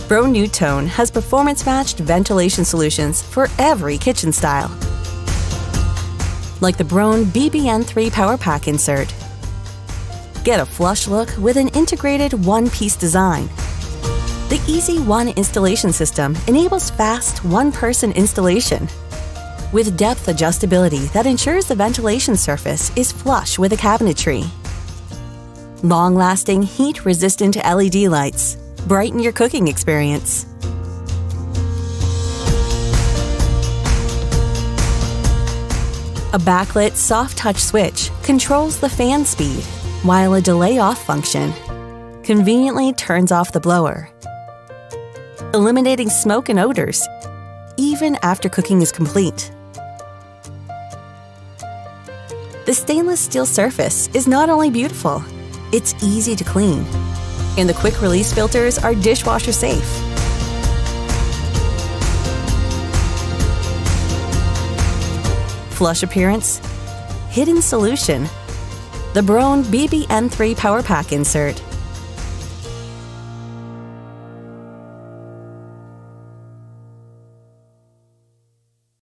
Broan-NuTone has performance-matched ventilation solutions for every kitchen style. Like the Broan BBN3 powerpack insert. Get a flush look with an integrated one-piece design. The Easy One installation system enables fast one-person installation with depth adjustability that ensures the ventilation surface is flush with the cabinetry. Long-lasting, heat-resistant LED lights brighten your cooking experience. A backlit soft-touch switch controls the fan speed, while a delay-off function conveniently turns off the blower, eliminating smoke and odors even after cooking is complete. The stainless steel surface is not only beautiful, it's easy to clean, and the quick-release filters are dishwasher safe. Flush appearance, hidden solution. The Broan BBN3 powerpack insert